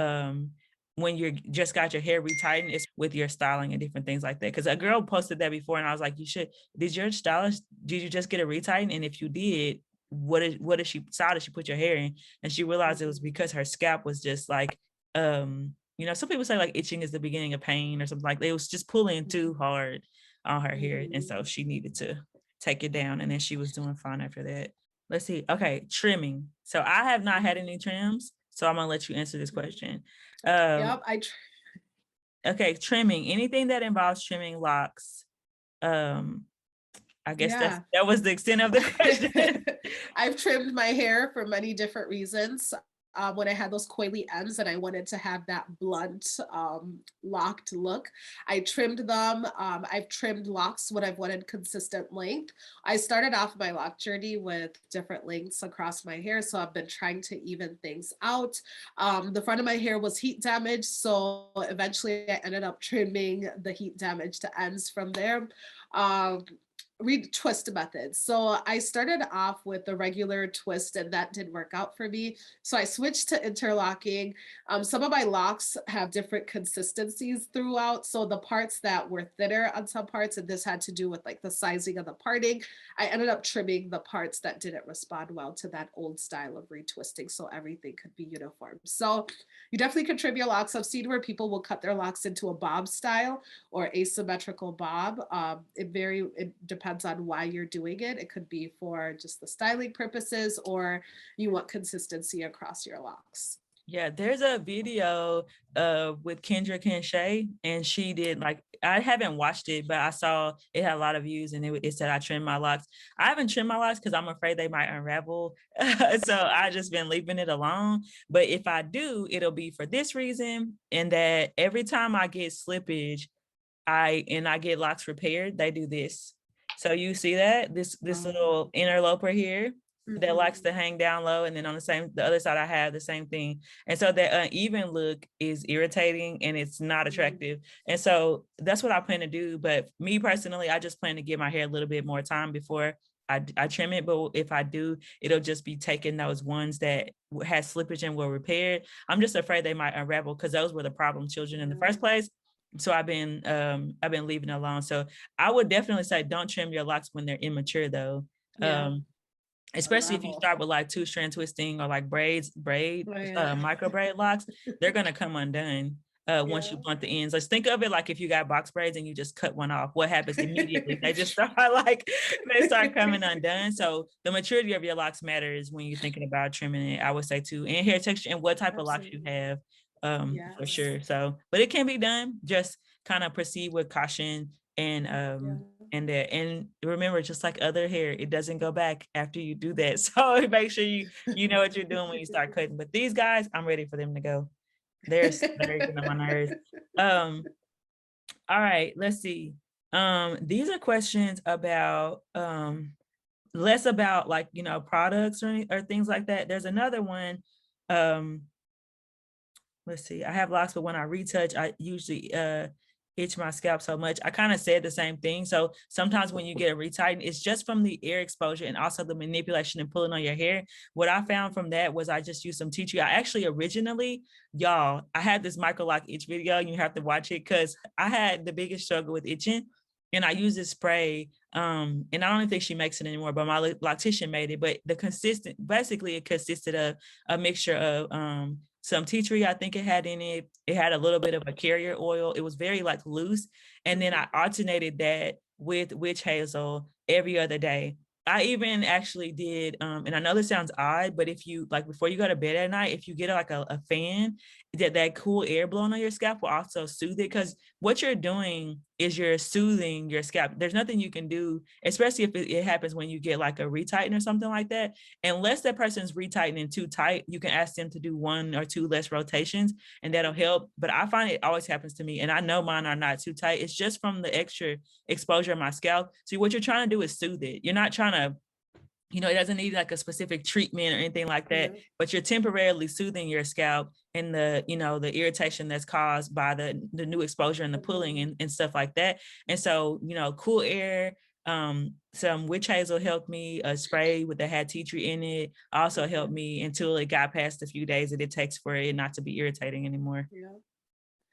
when you're just got your hair retightened, it's with your styling and different things like that. Because a girl posted that before, and I was like, did your stylist, did you just get it retightened? And if you did, what did she, style did she put your hair in? And she realized it was because her scalp was just like, you know, some people say like itching is the beginning of pain or something like that. It was just pulling too hard on her hair. And so she needed to take it down, and then she was doing fine after that. Let's see. Okay, trimming. So I have not had any trims, so I'm gonna let you answer this question. Yep, Okay, trimming. Anything that involves trimming locks. I guess yeah. that was the extent of the question. I've trimmed my hair for many different reasons. When I had those coily ends and I wanted to have that blunt, locked look, I trimmed them. I've trimmed locks when I've wanted consistent length. I started off my lock journey with different lengths across my hair, so I've been trying to even things out. The front of my hair was heat damaged, so eventually I ended up trimming the heat damaged ends from there. Retwist methods. So I started off with the regular twist, and that didn't work out for me. So I switched to interlocking. Some of my locks have different consistencies throughout. So the parts that were thinner on some parts, and this had to do with like the sizing of the parting, I ended up trimming the parts that didn't respond well to that old style of retwisting, so everything could be uniform. So you definitely can trim your locks. I've seen where people will cut their locks into a bob style or asymmetrical bob. It depends on why you're doing it. It could be for just the styling purposes, or you want consistency across your locks. Yeah, there's a video with Kendra Shay, and she did like, I haven't watched it, but I saw it had a lot of views, and it said I trimmed my locks. I haven't trimmed my locks because I'm afraid they might unravel. So I just been leaving it alone. But if I do, it'll be for this reason, and that every time I get slippage, I get locks repaired, they do this. So you see that this little interloper here that likes to hang down low, and then on the other side I have the same thing. And so that uneven look is irritating and it's not attractive. And so that's what I plan to do. But me personally, I just plan to give my hair a little bit more time before I trim it. But if I do, it'll just be taking those ones that had slippage and were repaired. I'm just afraid they might unravel because those were the problem children in the first place. So I've been leaving it alone. So I would definitely say don't trim your locks when they're immature though. Yeah. Especially if you start with like 2-strand twisting or like micro braid locks, they're gonna come undone once you blunt the ends. Let's think of it like if you got box braids and you just cut one off, what happens immediately? They just start they start coming undone. So the maturity of your locks matters when you're thinking about trimming it, I would say too, and hair texture and what type of locks you have. For sure. So, but it can be done. Just kind of proceed with caution and remember, just like other hair, it doesn't go back after you do that. So make sure you know what you're doing when you start cutting. But these guys, I'm ready for them to go. They're getting on my nerves. All right, let's see. These are questions about less about like, you know, products or things like that. There's another one. Let's see, I have locks, but when I retouch, I usually itch my scalp so much. I kind of said the same thing. So sometimes when you get a retighten, it's just from the air exposure and also the manipulation and pulling on your hair. What I found from that was I just used some tea tree. I actually originally, y'all, I had this Microloc itch video, and you have to watch it because I had the biggest struggle with itching. And I use this spray, and I don't even think she makes it anymore, but my loctician made it. But basically it consisted of a mixture of some tea tree, I think it had in it. It had a little bit of a carrier oil. It was very like loose. And then I alternated that with witch hazel every other day. I even actually did, and I know this sounds odd, but if you like before you go to bed at night, if you get like a fan, that cool air blowing on your scalp will also soothe it, because what you're doing is you're soothing your scalp. There's nothing you can do, especially if it happens when you get like a retighten or something like that. Unless that person's retightening too tight, you can ask them to do 1 or 2 less rotations, and that'll help. But I find it always happens to me, and I know mine are not too tight. It's just from the extra exposure of my scalp. So what you're trying to do is soothe it. You're not trying to, you know, it doesn't need like a specific treatment or anything like that, but you're temporarily soothing your scalp and the, you know, the irritation that's caused by the new exposure and the pulling and stuff like that. And so, you know, cool air, some witch hazel helped me, a spray with that had tea tree in it also helped me until it got past a few days that it takes for it not to be irritating anymore.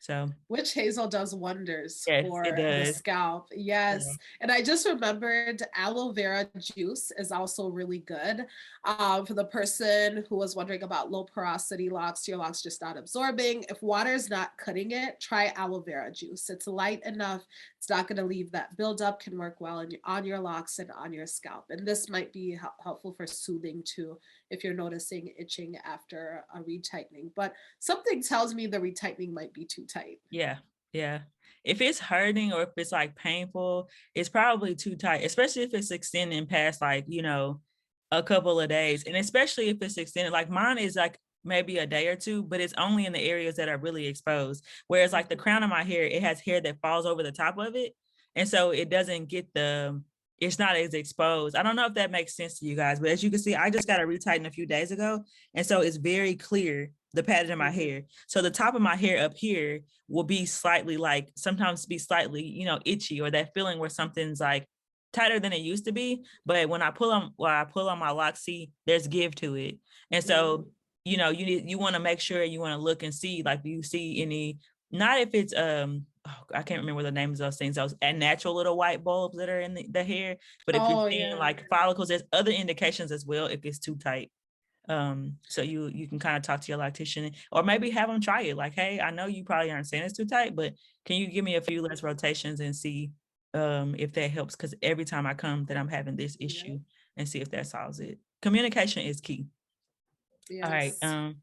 So Witch hazel does wonders yes, it for the does. scalp. Yeah. Yes. And I just remembered aloe vera juice is also really good. For the person who was wondering about low porosity locks, your locks just not absorbing. If water is not cutting it, try aloe vera juice. It's light enough. It's not going to leave that buildup, can work well on your locks and on your scalp. And this might be helpful for soothing too, if you're noticing itching after a retightening. But something tells me the retightening might be too tight. Yeah. Yeah. If it's hurting or if it's like painful, it's probably too tight, especially if it's extending past like, a couple of days. And especially if it's extended, like mine is like maybe a day or two, but it's only in the areas that are really exposed. Whereas like the crown of my hair, it has hair that falls over the top of it. And so it doesn't get it's not as exposed. I don't know if that makes sense to you guys, but as you can see, I just got a retighten a few days ago. And so it's very clear, the pattern of my hair. So the top of my hair up here will be slightly like, sometimes be slightly, itchy, or that feeling where something's like tighter than it used to be. But when I pull on my locks, see, there's give to it. And so, you want to make sure, you want to look and see, like, do you see any, not if it's, I can't remember the names of those things, those natural little white bulbs that are in the hair. But if you're seeing like follicles, there's other indications as well if it's too tight. So you can kind of talk to your loctician, or maybe have them try it. Like, hey, I know you probably aren't saying it's too tight, but can you give me a few less rotations and see if that helps? Because every time I come that I'm having this issue, and see if that solves it. Communication is key. All right. Yes.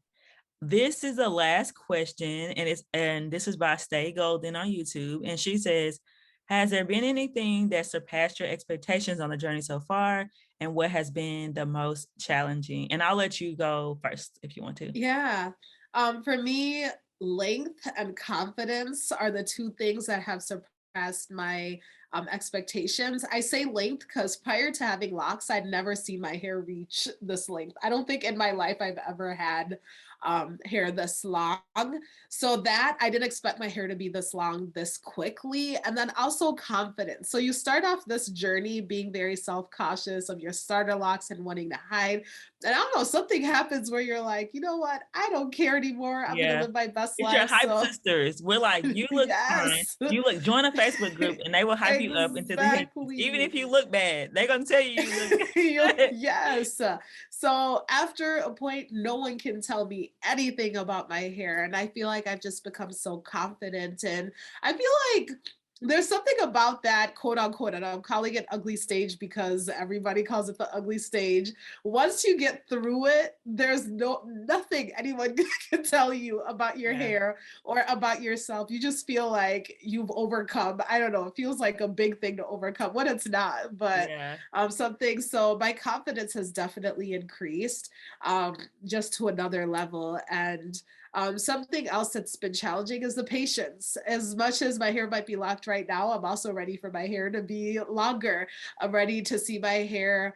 This is the last question, and this is by Stay Golden on YouTube, and she says, has there been anything that surpassed your expectations on the journey so far, and what has been the most challenging? And I'll let you go first if you want to. Yeah. For me, length and confidence are the two things that have surpassed my expectations. I say length because prior to having locks, I'd never seen my hair reach this length. I don't think in my life I've ever had hair this long. So that I didn't expect my hair to be this long this quickly. And then also confidence. So you start off this journey being very self-cautious of your starter locks and wanting to hide. And I don't know, something happens where you're like, you know what? I don't care anymore. I'm gonna live my best It's your life. hype So sisters. We're like, you look fine. yes. You look, join a Facebook group and they will hype you up into the heavens. Even Exactly. if you look bad, they're gonna tell you look good. Yes. So after a point, no one can tell me anything about my hair. And I feel like I've just become so confident. And I feel like there's something about that, quote unquote, and I'm calling it ugly stage because everybody calls it the ugly stage. Once you get through it, there's nothing anyone can tell you about your hair or about yourself. You just feel like you've overcome. I don't know. It feels like a big thing to overcome when it's not, but something. So my confidence has definitely increased just to another level. And something else that's been challenging is the patience. As much as my hair might be locked right now, I'm also ready for my hair to be longer. I'm ready to see my hair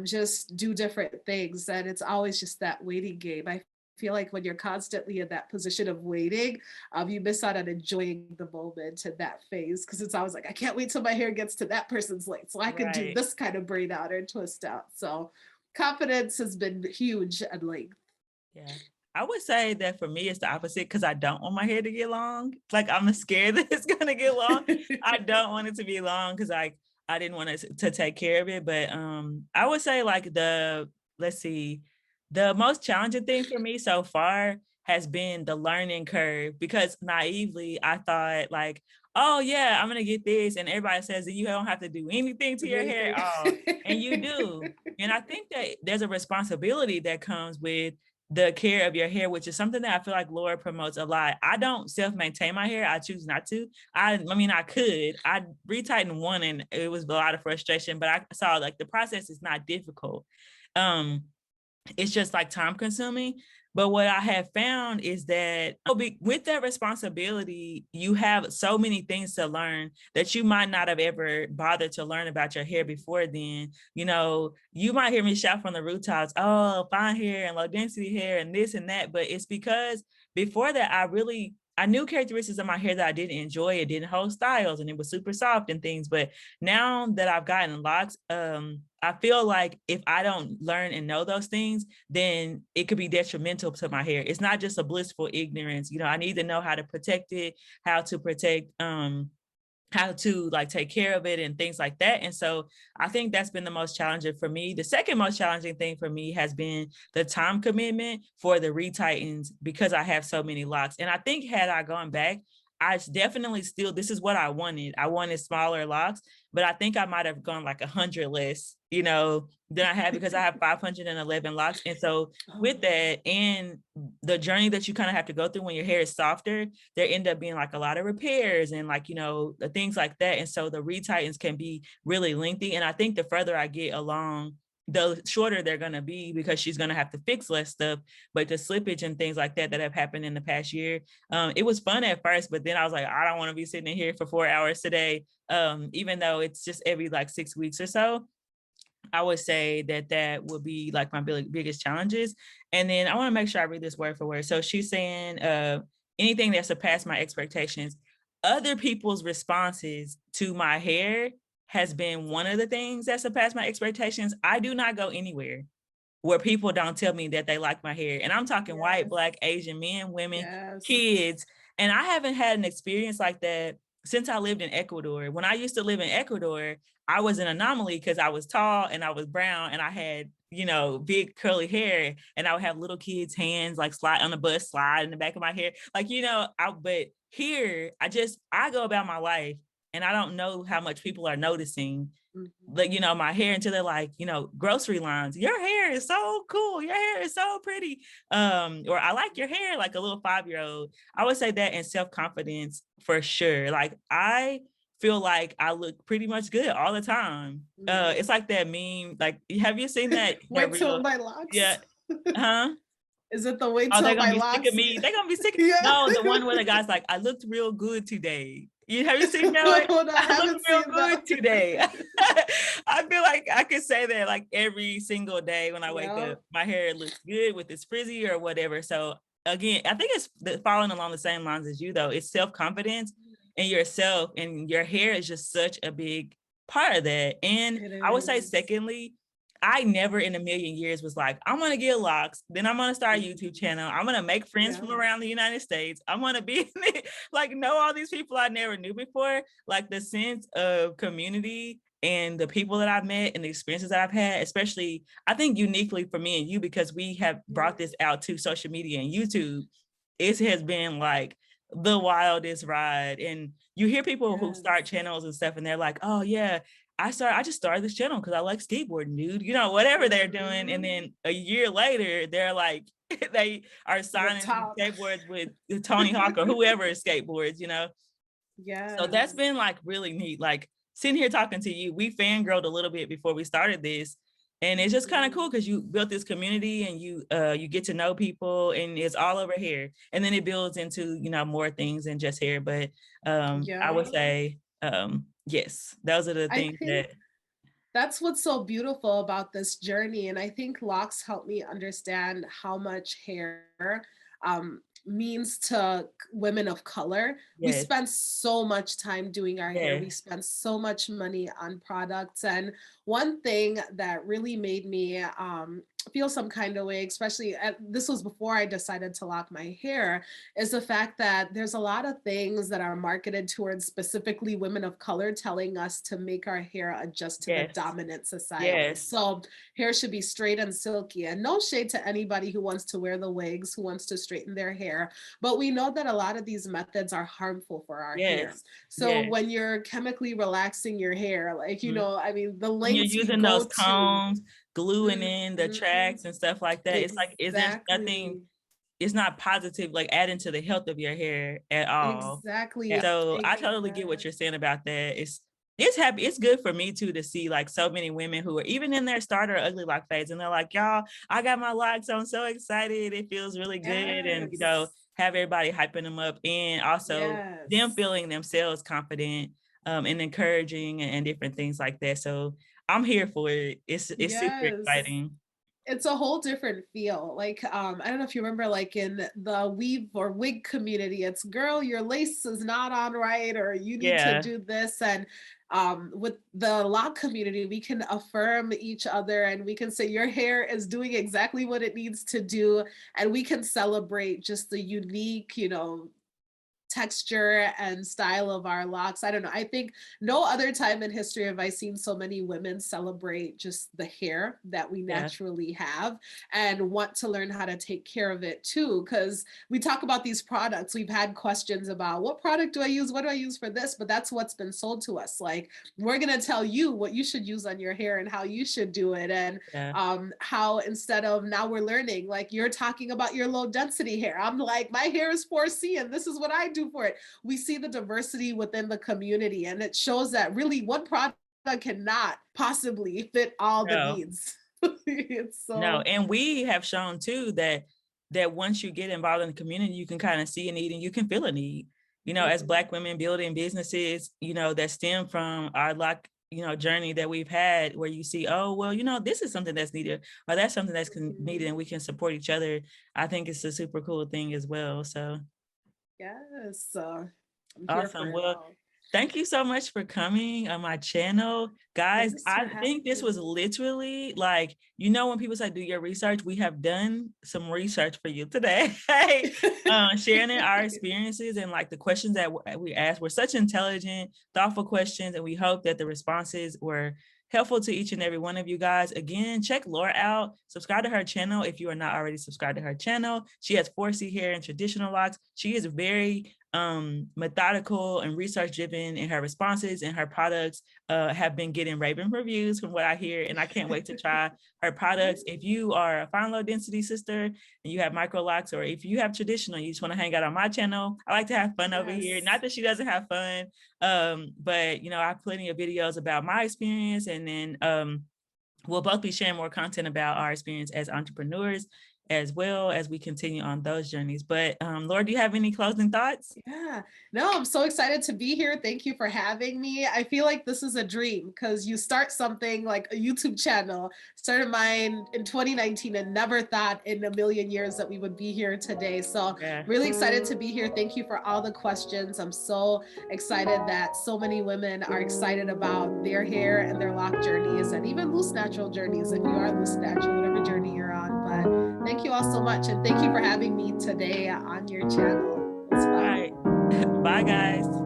just do different things. And it's always just that waiting game. I feel like when you're constantly in that position of waiting, you miss out on enjoying the moment and that phase, because it's always like, I can't wait till my hair gets to that person's length so I can do this kind of braid out or twist out. So confidence has been huge and length. Yeah. I would say that for me, it's the opposite, because I don't want my hair to get long. Like, I'm scared that it's going to get long. I don't want it to be long because I didn't want to take care of it. But I would say like the most challenging thing for me so far has been the learning curve, because naively I thought like, oh yeah, I'm going to get this. And everybody says that you don't have to do anything to your hair at all. And you do. And I think that there's a responsibility that comes with the care of your hair, which is something that I feel like Laura promotes a lot. I don't self-maintain my hair. I choose not to. I mean, I could. I retightened one and it was a lot of frustration, but I saw like the process is not difficult. It's just like time consuming. But what I have found is that with that responsibility, you have so many things to learn that you might not have ever bothered to learn about your hair before then. You know, you might hear me shout from the rooftops, oh, fine hair and low density hair and this and that. But it's because before that, I knew characteristics of my hair that I didn't enjoy. It didn't hold styles and it was super soft and things. But now that I've gotten locks, I feel like if I don't learn and know those things, then it could be detrimental to my hair. It's not just a blissful ignorance. You know, I need to know how to protect it, how to protect, how to like take care of it and things like that. And so I think that's been the most challenging for me. The second most challenging thing for me has been the time commitment for the retightens because I have so many locks. And I think had I gone back, I definitely still, this is what I wanted. I wanted smaller locks, but I think I might have gone like 100 less, you know, than I had because I have 511 locks. And so with that and the journey that you kind of have to go through when your hair is softer, there end up being like a lot of repairs and like, you know, the things like that. And so the retightens can be really lengthy. And I think the further I get along, the shorter they're going to be because she's going to have to fix less stuff. But the slippage and things like that that have happened in the past year, it was fun at first, but then I was like, I don't want to be sitting in here for 4 hours today, even though it's just every like 6 weeks or so. I would say that that would be like my biggest challenges. And then I want to make sure I read this word for word. So she's saying anything that surpassed my expectations. Other people's responses to my hair has been one of the things that surpassed my expectations. I do not go anywhere where people don't tell me that they like my hair. And I'm talking white, Black, Asian men, women, kids. And I haven't had an experience like that since I lived in Ecuador. When I used to live in Ecuador, I was an anomaly because I was tall and I was brown and I had, you know, big curly hair, and I would have little kids' hands like slide on the bus, slide in the back of my hair. Like, you know, but here I go about my life and I don't know how much people are noticing, like, you know, my hair until they're like, you know, grocery lines, your hair is so cool, your hair is so pretty, or I like your hair, like a little 5-year-old. I would say that, and self-confidence for sure. Like I feel like I look pretty much good all the time. It's like that meme, like, have you seen that Wait till reel? my locks. Yeah. Huh? Is it the wait Oh, till they're gonna my be locks? sick of me. They're gonna be sick. Yeah. No, the one where the guy's like, I looked real good today. Have you seen that No, one? no, I I haven't looked real seen good that. today. I feel like I could say that like every single day when I wake up. My hair looks good with this frizzy or whatever. So again, I think it's following along the same lines as you though. It's self-confidence in yourself, and your hair is just such a big part of that. And I would say secondly, I never in a million years was like, I'm gonna get locks, then I'm gonna start a YouTube channel, I'm gonna make friends from around the United States, I'm gonna be like know all these people I never knew before. Like the sense of community and the people that I've met and the experiences that I've had, especially I think uniquely for me and you, because we have brought this out to social media and YouTube, it has been like the wildest ride. And you hear people who start channels and stuff and they're like, oh yeah, I just started this channel because I like skateboarding, dude. You know, whatever they're doing. And then a year later, they're like, they are signing skateboards with Tony Hawk or whoever skateboards, you know? Yeah. So that's been like really neat. Like sitting here talking to you, we fangirled a little bit before we started this. And it's just kind of cool because you built this community and you get to know people, and it's all over here. And then it builds into, you know, more things than just hair. But I would say, yes, those are the things that. That's what's so beautiful about this journey. And I think locks helped me understand how much hair means to women of color. We spend so much time doing our hair. We spend so much money on products. And one thing that really made me feel some kind of way, especially this was before I decided to lock my hair, is the fact that there's a lot of things that are marketed towards specifically women of color, telling us to make our hair adjust to the dominant society. So hair should be straight and silky, and no shade to anybody who wants to wear the wigs, who wants to straighten their hair. But we know that a lot of these methods are harmful for our hair. So when you're chemically relaxing your hair, like, you know, I mean, the lengths you're using those combs, gluing in the tracks and stuff like that. It's like, is there nothing, it's not positive, like adding to the health of your hair at all. Exactly. So I totally get what you're saying about that. It's good for me too to see like so many women who are even in their starter ugly lock phase and they're like, y'all, I got my locks, I'm so excited, it feels really good. And you know, have everybody hyping them up, and also them feeling themselves confident and encouraging and different things like that. So I'm here for it. It's super exciting. It's a whole different feel. Like, I don't know if you remember, like in the weave or wig community, it's girl, your lace is not on right, or you need to Yeah, do this. And with the lock community, we can affirm each other and we can say your hair is doing exactly what it needs to do. And we can celebrate just the unique, texture and style of our locks. I don't know. I think no other time in history have I seen so many women celebrate just the hair that we yeah, naturally have and want to learn how to take care of it too. Because we talk about these products, we've had questions about what product do I use? What do I use for this? But that's what's been sold to us. Like, we're going to tell you what you should use on your hair and how you should do it. And yeah, how instead of now we're learning, like you're talking about your low density hair. I'm like, my hair is 4C and this is what I do for it. We see the diversity within the community, and it shows that really one product cannot possibly fit all the no, needs. It's no. so, And we have shown too that once you get involved in the community, you can kind of see a need and you can feel a need. As mhm. Black women building businesses, that stem from our lock, journey that we've had, where you see, oh, well, this is something that's needed, or that's something that's needed, and we can support each other. I think it's a super cool thing as well. So Yes, I'm here for awesome. it Well, all. thank you so much for coming on my channel. Guys, Thanks for I think having this was me. literally like, when people say do your research, we have done some research for you today. Sharing our experiences and like the questions that we asked were such intelligent, thoughtful questions. And we hope that the responses were helpful to each and every one of you guys. Again, check Laura out. Subscribe to her channel if you are not already subscribed to her channel. She has 4C hair and traditional locks. She is very methodical and research driven in her responses, and her products have been getting raving reviews from what I hear, and I can't wait to try her products. If you are a fine low density sister and you have Microlocs, or if you have traditional, you just want to hang out on my channel, I like to have fun over here. Yes. Not that she doesn't have fun, but I have plenty of videos about my experience, and then we'll both be sharing more content about our experience as entrepreneurs as well as we continue on those journeys. But Laura, do you have any closing thoughts? Yeah, no, I'm so excited to be here. Thank you for having me. I feel like this is a dream because you start something like a YouTube channel, started mine in 2019 and never thought in a million years that we would be here today. So Yeah. really excited to be here. Thank you for all the questions. I'm so excited that so many women are excited about their hair and their lock journeys, and even loose natural journeys if you are loose natural, whatever journey you're on. But thank you all so much. And thank you for having me today on your channel. It was All fun. right. Bye, guys.